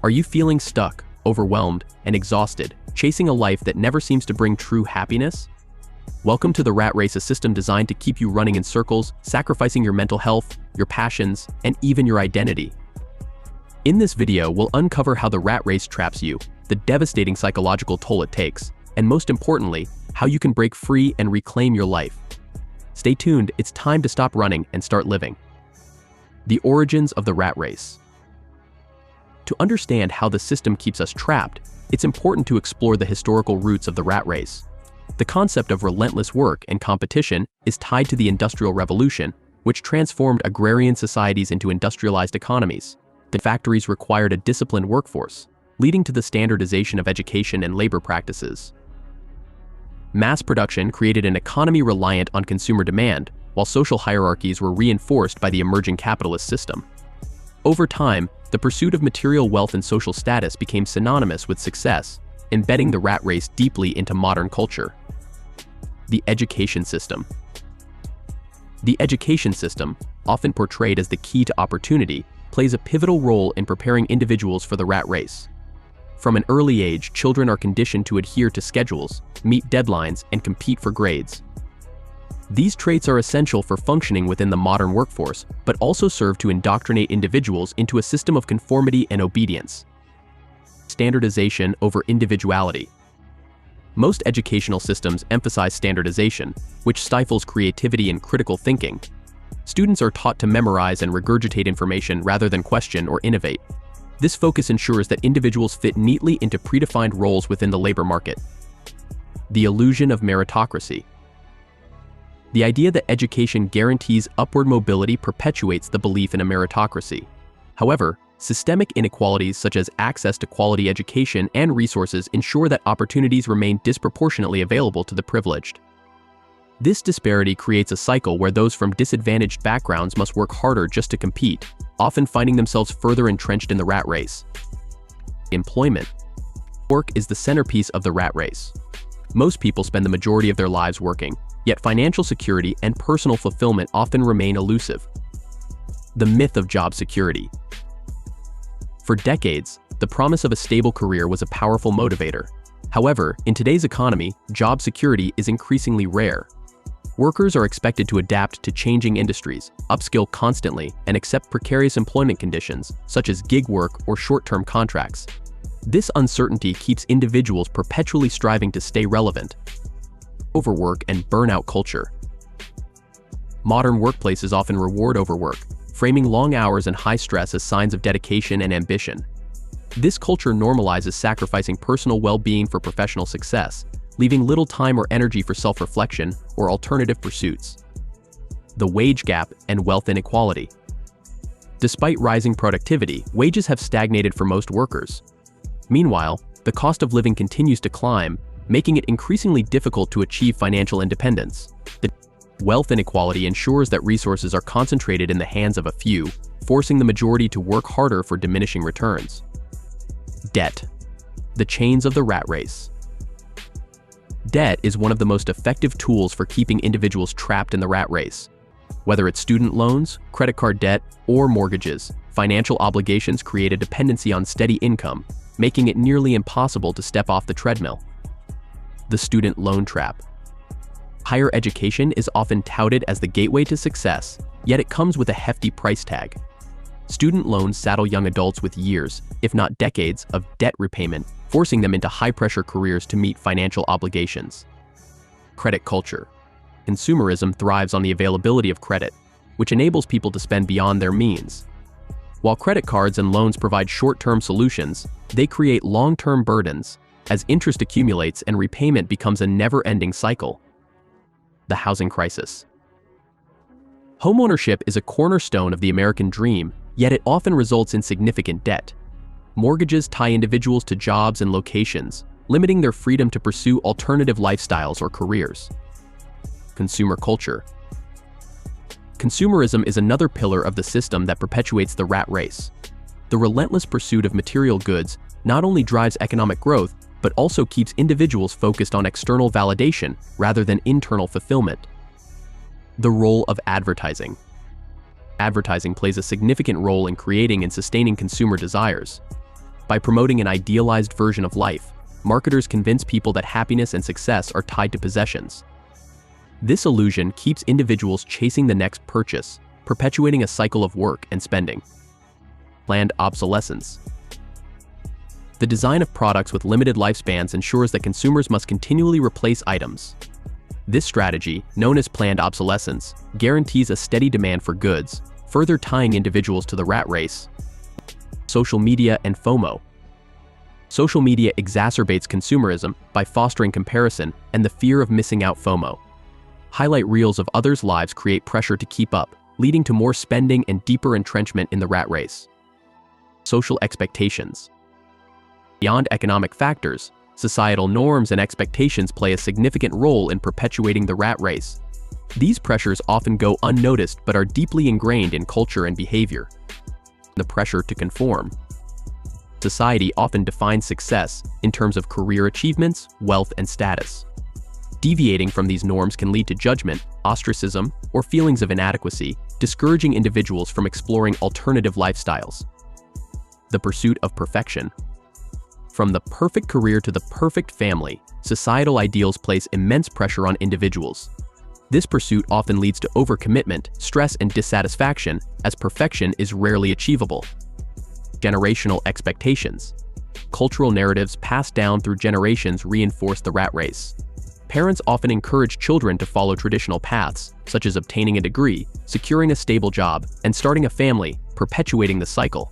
Are you feeling stuck, overwhelmed, and exhausted, chasing a life that never seems to bring true happiness? Welcome to the rat race, a system designed to keep you running in circles, sacrificing your mental health, your passions, and even your identity. In this video, we'll uncover how the rat race traps you, the devastating psychological toll it takes, and most importantly, how you can break free and reclaim your life. Stay tuned, it's time to stop running and start living. The origins of the rat race. To understand how the system keeps us trapped, it's important to explore the historical roots of the rat race. The concept of relentless work and competition is tied to the Industrial Revolution, which transformed agrarian societies into industrialized economies. The factories required a disciplined workforce, leading to the standardization of education and labor practices. Mass production created an economy reliant on consumer demand, while social hierarchies were reinforced by the emerging capitalist system. Over time, the pursuit of material wealth and social status became synonymous with success, embedding the rat race deeply into modern culture. The education system. The education system, often portrayed as the key to opportunity, plays a pivotal role in preparing individuals for the rat race. From an early age, children are conditioned to adhere to schedules, meet deadlines, and compete for grades. These traits are essential for functioning within the modern workforce, but also serve to indoctrinate individuals into a system of conformity and obedience. Standardization over individuality. Most educational systems emphasize standardization, which stifles creativity and critical thinking. Students are taught to memorize and regurgitate information rather than question or innovate. This focus ensures that individuals fit neatly into predefined roles within the labor market. The illusion of meritocracy. The idea that education guarantees upward mobility perpetuates the belief in a meritocracy. However, systemic inequalities such as access to quality education and resources ensure that opportunities remain disproportionately available to the privileged. This disparity creates a cycle where those from disadvantaged backgrounds must work harder just to compete, often finding themselves further entrenched in the rat race. Employment. Work is the centerpiece of the rat race. Most people spend the majority of their lives working, yet financial security and personal fulfillment often remain elusive. The myth of job security. For decades, the promise of a stable career was a powerful motivator. However, in today's economy, job security is increasingly rare. Workers are expected to adapt to changing industries, upskill constantly, and accept precarious employment conditions, such as gig work or short-term contracts. This uncertainty keeps individuals perpetually striving to stay relevant. Overwork and burnout culture. Modern workplaces often reward overwork, framing long hours and high stress as signs of dedication and ambition. This culture normalizes sacrificing personal well-being for professional success, leaving little time or energy for self-reflection or alternative pursuits. The wage gap and wealth inequality. Despite rising productivity, wages have stagnated for most workers. Meanwhile, the cost of living continues to climb, making it increasingly difficult to achieve financial independence. The wealth inequality ensures that resources are concentrated in the hands of a few, forcing the majority to work harder for diminishing returns. Debt. The chains of the rat race. Debt is one of the most effective tools for keeping individuals trapped in the rat race. Whether it's student loans, credit card debt, or mortgages, financial obligations create a dependency on steady income, making it nearly impossible to step off the treadmill. The student loan trap. Higher education is often touted as the gateway to success, yet it comes with a hefty price tag. Student loans saddle young adults with years, if not decades, of debt repayment, forcing them into high-pressure careers to meet financial obligations. Credit culture. Consumerism thrives on the availability of credit, which enables people to spend beyond their means. While credit cards and loans provide short-term solutions, they create long-term burdens, as interest accumulates and repayment becomes a never-ending cycle. The housing crisis. Homeownership is a cornerstone of the American dream, yet it often results in significant debt. Mortgages tie individuals to jobs and locations, limiting their freedom to pursue alternative lifestyles or careers. Consumer culture. Consumerism is another pillar of the system that perpetuates the rat race. The relentless pursuit of material goods not only drives economic growth, but also keeps individuals focused on external validation rather than internal fulfillment. The role of advertising. Advertising plays a significant role in creating and sustaining consumer desires. By promoting an idealized version of life, marketers convince people that happiness and success are tied to possessions. This illusion keeps individuals chasing the next purchase, perpetuating a cycle of work and spending. Planned obsolescence. The design of products with limited lifespans ensures that consumers must continually replace items. This strategy, known as planned obsolescence, guarantees a steady demand for goods, further tying individuals to the rat race. Social media and FOMO. Social media exacerbates consumerism by fostering comparison and the fear of missing out. FOMO. Highlight reels of others' lives create pressure to keep up, leading to more spending and deeper entrenchment in the rat race. Social expectations. Beyond economic factors, societal norms and expectations play a significant role in perpetuating the rat race. These pressures often go unnoticed but are deeply ingrained in culture and behavior. The pressure to conform. Society often defines success in terms of career achievements, wealth, and status. Deviating from these norms can lead to judgment, ostracism, or feelings of inadequacy, discouraging individuals from exploring alternative lifestyles. The pursuit of perfection. From the perfect career to the perfect family, societal ideals place immense pressure on individuals. This pursuit often leads to overcommitment, stress, and dissatisfaction, as perfection is rarely achievable. Generational expectations. Cultural narratives passed down through generations reinforce the rat race. Parents often encourage children to follow traditional paths, such as obtaining a degree, securing a stable job, and starting a family, perpetuating the cycle.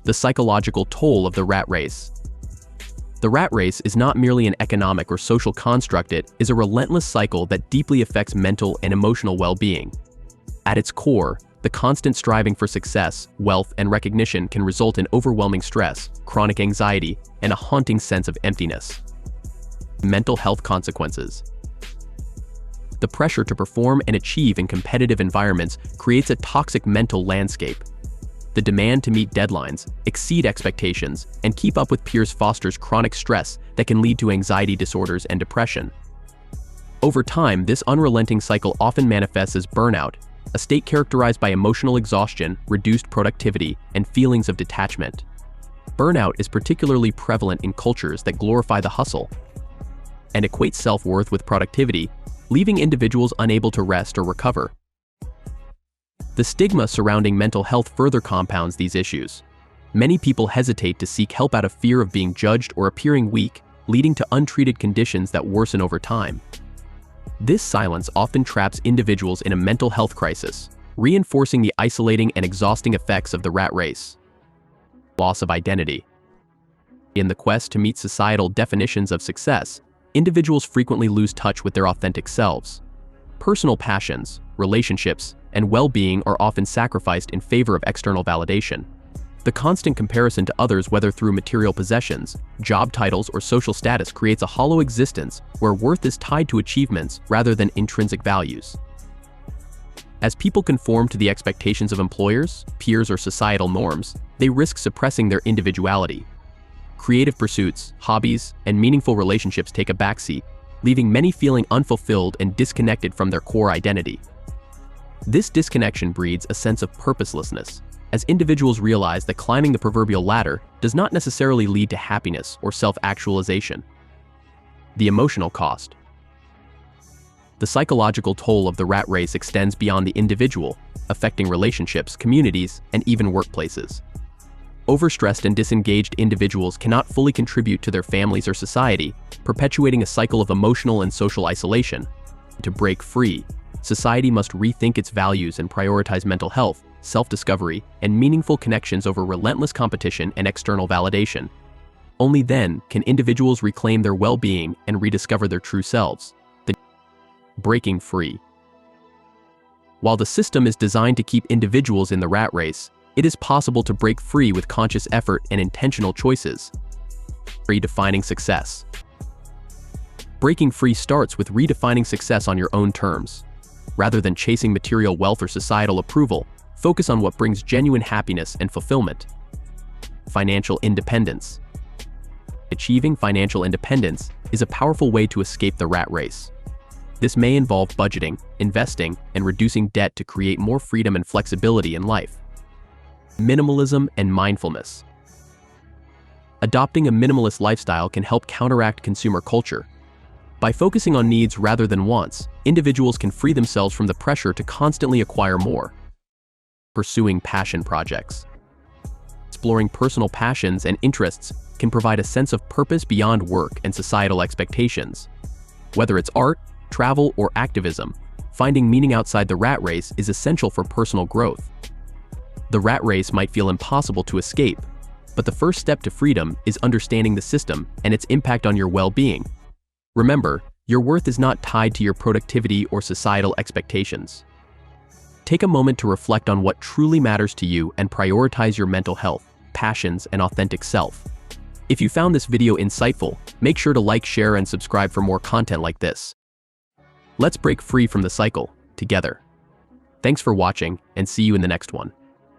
The psychological toll of the rat race. The rat race is not merely an economic or social construct, it is a relentless cycle that deeply affects mental and emotional well-being. At its core, the constant striving for success, wealth, and recognition can result in overwhelming stress, chronic anxiety, and a haunting sense of emptiness. Mental health consequences. The pressure to perform and achieve in competitive environments creates a toxic mental landscape. The demand to meet deadlines, exceed expectations, and keep up with peers fosters chronic stress that can lead to anxiety disorders and depression. Over time, this unrelenting cycle often manifests as burnout, a state characterized by emotional exhaustion, reduced productivity, and feelings of detachment. Burnout is particularly prevalent in cultures that glorify the hustle and equate self-worth with productivity, leaving individuals unable to rest or recover. The stigma surrounding mental health further compounds these issues. Many people hesitate to seek help out of fear of being judged or appearing weak, leading to untreated conditions that worsen over time. This silence often traps individuals in a mental health crisis, reinforcing the isolating and exhausting effects of the rat race. Loss of identity. In the quest to meet societal definitions of success, individuals frequently lose touch with their authentic selves. Personal passions, relationships, and well-being are often sacrificed in favor of external validation. The constant comparison to others, whether through material possessions, job titles, or social status, creates a hollow existence where worth is tied to achievements rather than intrinsic values. As people conform to the expectations of employers, peers, or societal norms, they risk suppressing their individuality. Creative pursuits, hobbies, and meaningful relationships take a backseat, leaving many feeling unfulfilled and disconnected from their core identity. This disconnection breeds a sense of purposelessness, as individuals realize that climbing the proverbial ladder does not necessarily lead to happiness or self-actualization. The emotional cost. The psychological toll of the rat race extends beyond the individual, affecting relationships, communities, and even workplaces. Overstressed and disengaged individuals cannot fully contribute to their families or society, perpetuating a cycle of emotional and social isolation. To break free, society must rethink its values and prioritize mental health, self-discovery, and meaningful connections over relentless competition and external validation. Only then can individuals reclaim their well-being and rediscover their true selves. Breaking free. While the system is designed to keep individuals in the rat race, it is possible to break free with conscious effort and intentional choices. Redefining success. Breaking free starts with redefining success on your own terms. Rather than chasing material wealth or societal approval, focus on what brings genuine happiness and fulfillment. Financial independence. Achieving financial independence is a powerful way to escape the rat race. This may involve budgeting, investing, and reducing debt to create more freedom and flexibility in life. Minimalism and mindfulness. Adopting a minimalist lifestyle can help counteract consumer culture. By focusing on needs rather than wants, individuals can free themselves from the pressure to constantly acquire more. Pursuing passion projects. Exploring personal passions and interests can provide a sense of purpose beyond work and societal expectations. Whether it's art, travel, or activism, finding meaning outside the rat race is essential for personal growth. The rat race might feel impossible to escape, but the first step to freedom is understanding the system and its impact on your well-being. Remember, your worth is not tied to your productivity or societal expectations. Take a moment to reflect on what truly matters to you and prioritize your mental health, passions, and authentic self. If you found this video insightful, make sure to like, share, and subscribe for more content like this. Let's break free from the cycle, together. Thanks for watching, and see you in the next one.